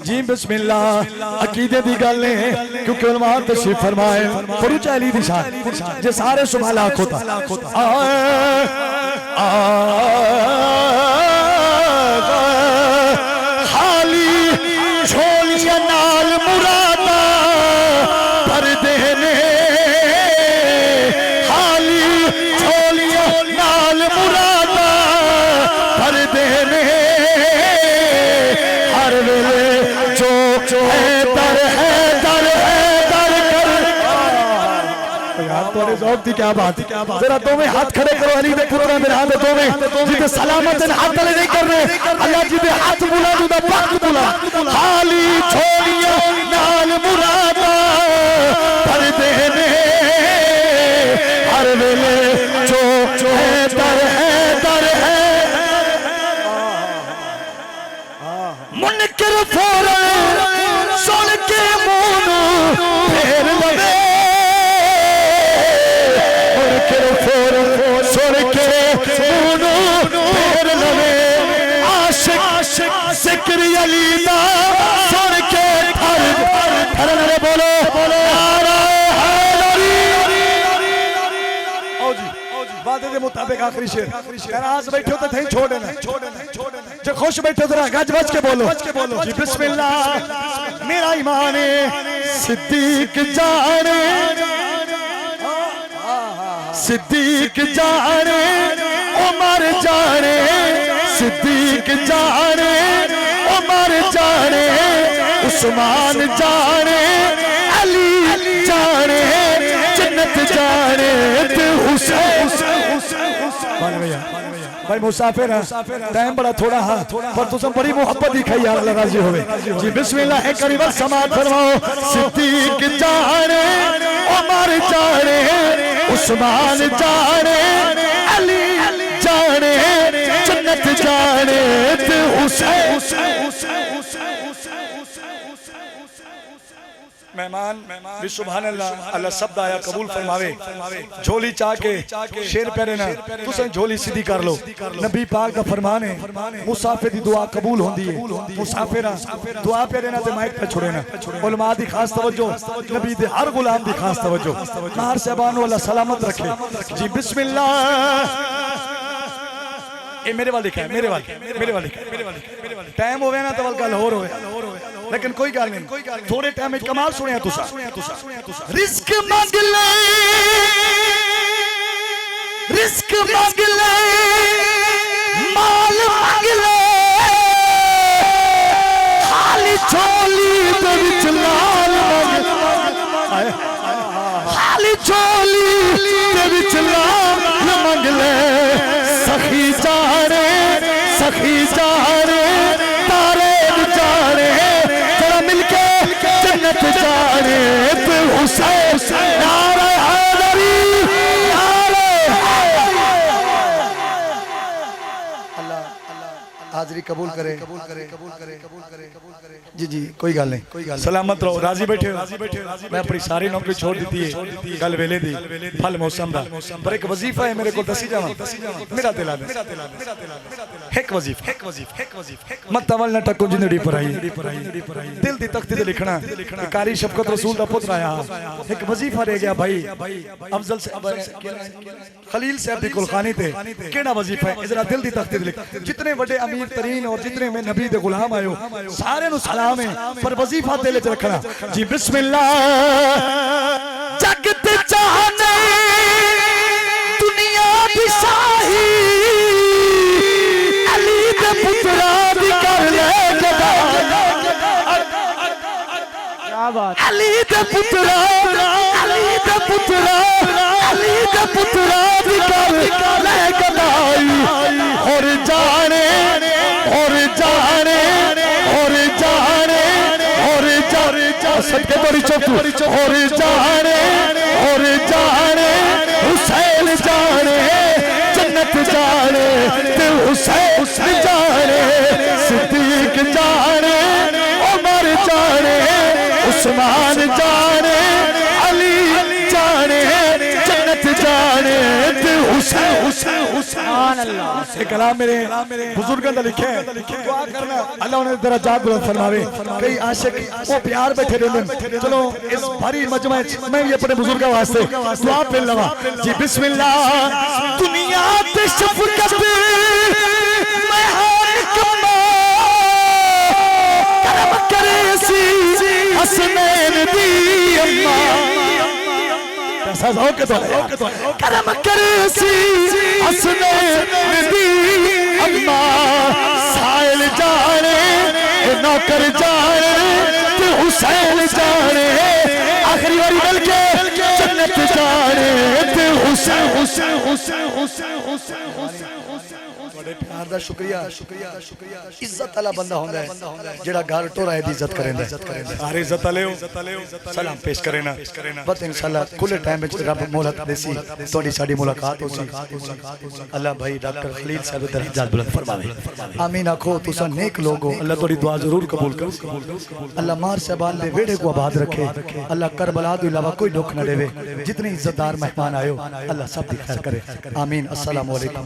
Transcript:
जी बिस्मिल्लाह अकीदे दी गल है क्योंकि उलमा तशरीफ फरमाए फरूज अली दी शान जे सारे सुभाला खोता खाली झोलियां नाल मुरादा भर देने खाली झोलियां नाल मुरादा भर देने हर वेले जो है दर कर यार तोरे ज़ौक़ दी क्या बात जरा दोवें हाथ खड़े करो अली दे पुत्रा मेरे हाथ दोवें जिते सलामत हाथ तले नहीं कर रहे अल्लाह जी दे हाथ बुला दूदा पाक बुला खाली छोड़ियां नाल मुरादा भर देने हर वेले जो है दर मुनकर फौरन सुन के मुंह फेर लवे मुनकर फौरन सुन के मुंह फेर लवे आशिक जिक्र अली दा सुन के थर रे बोलो नारा हैदरी आओ जी वादे दे मुताबिक आखिरी शेर नाराज बैठो तो थे छोड़ देना जो खुश बैठे जरा गज बज के बोलो जी बिस्मिल्लाह मेरा ईमान है सिद्दीक जाने उमर जाने सिद्दीक जाने उमर जाने उस्मान जाने अली जाने जन्नत जाने हुसैन भाई मुसाफिर है टाइम बड़ा थोड़ा है पर तुम बड़ी मोहब्बत दिखाई यार अल्लाह राजी होवे जी बिस्मिल्लाह एक करीबन समात फरमाओ सिद्दीक जाने उमर जाने उस्मान जाने अली जाने जन्नत जाने हुसैन मेहमान भी सुभान अल्लाह अल्लाह शब्द आया कबूल फरमावे झोली चाह के शेर पहने ना तुसें झोली सीधी कर लो नबी पाक का फरमान है मुसाफिर दी दुआ कबूल होंदी है मुसाफिरा दुआ पहने ना ते माइक पे छोड़े ना उलमा दी खास तवज्जो नबी दे हर गुलाम दी खास तवज्जो मार साहबान अल्लाह सलामत रखे जी बिस्मिल्लाह ए मेरे वाल लिखा है मेरे वाल टाइम होवे ना तो गल होर होवे लेकिन कोई गल नहीं थोड़े टाइम में कमाल सुनिया तुसा रिस्क मांग ले माल मांग ले खाली झोली दे विच लाल मांग खाली झोली दे विच लाल मांग ले सखी जाने तारे जाने मिलके जन्नत जाने हुसैन नारा हैदरी अल्लाह हाजिरी कबूल करे जी कोई गल नहीं सलामत रहो राजी बैठे मैं अपनी सारी नौकरी छोड़ दी है गल वेले दी फल मौसम दा पर एक वजीफा है मेरे को दसी जावा मेरा दिल एक वजीफा मत तवल न टको जिंदड़ी पर आई दिल दी तख्ती ते लिखना कारी शफकत रसूल दा पुत्र आया एक वजीफा रह गया भाई अफजल से खलील साहब दी कुलखानी ते केड़ा वजीफा है जरा दिल दी तख्ती ते लिख जितने बड़े अमीर तरीन और जितने में नबी दे गुलाम आयो सारे नु सलाम है पर वजीफा दिल च रखना जी बिस्मिल्लाह जगत चाहने दुनिया दी शाही अली दे पुत्रा दी कर ले गदा क्या बात अली दे पुत्रा दी कर ले गदाई और जाने सदके तोरी चौकी और जाने हुसैन जाने जन्नत जाने हुसैन जाने सिद्दीक जाने उमर जाने उस्मान जाने अली जाने जन्नत जाने हुसैन सुभान अल्लाह। ये कलाम मेरे बुजुर्गों का लिखे है। दुआ करना अल्लाह उन्हें दर्जात बुलंद फरमावे। कई आशिक वो प्यार बैठे रहंदे। चलो इस भारी मजमे मैं भी अपने बुजुर्गों वास्ते दुआ पे लगा जी बिस्मिल्लाह। दुनिया ते शफकत मैं हाल कमा करम करे सी हसनैन दी अम्मा के करम करे सी हसनैन दी अम्मा साइल जाने नौकर जाने ते हुसैन जाने आखिरी बारी मिल के जन्नत जाने ते हुसैन हुसैन हुसैन हुसैन हुसैन हुसैन बड़े प्यार दा शुक्रिया इज्जत वाला बंदा होंदा है जेड़ा घर टोराए दी इज्जत करेंदा सारे इज्जत वाले हो सलाम पेश करे ना बस इंशाल्लाह खुले टाइम में रब मोहलत देसी तोड़ी साडी मुलाकात होसी अल्लाह भाई डॉक्टर खलील साहब दर्जात बुलंद फरमावे आमीन आखो तुसा नेक लोग हो अल्लाह तोड़ी दुआ जरूर कबूल करे अल्लाह मार साहबान दे वेड़े को आबाद रखे अल्लाह करबला दे अलावा कोई दुख न देवे जितने इज्जतदार मेहमान आयो अल्लाह सब दी खैर करे आमीन अस्सलाम वालेकुम।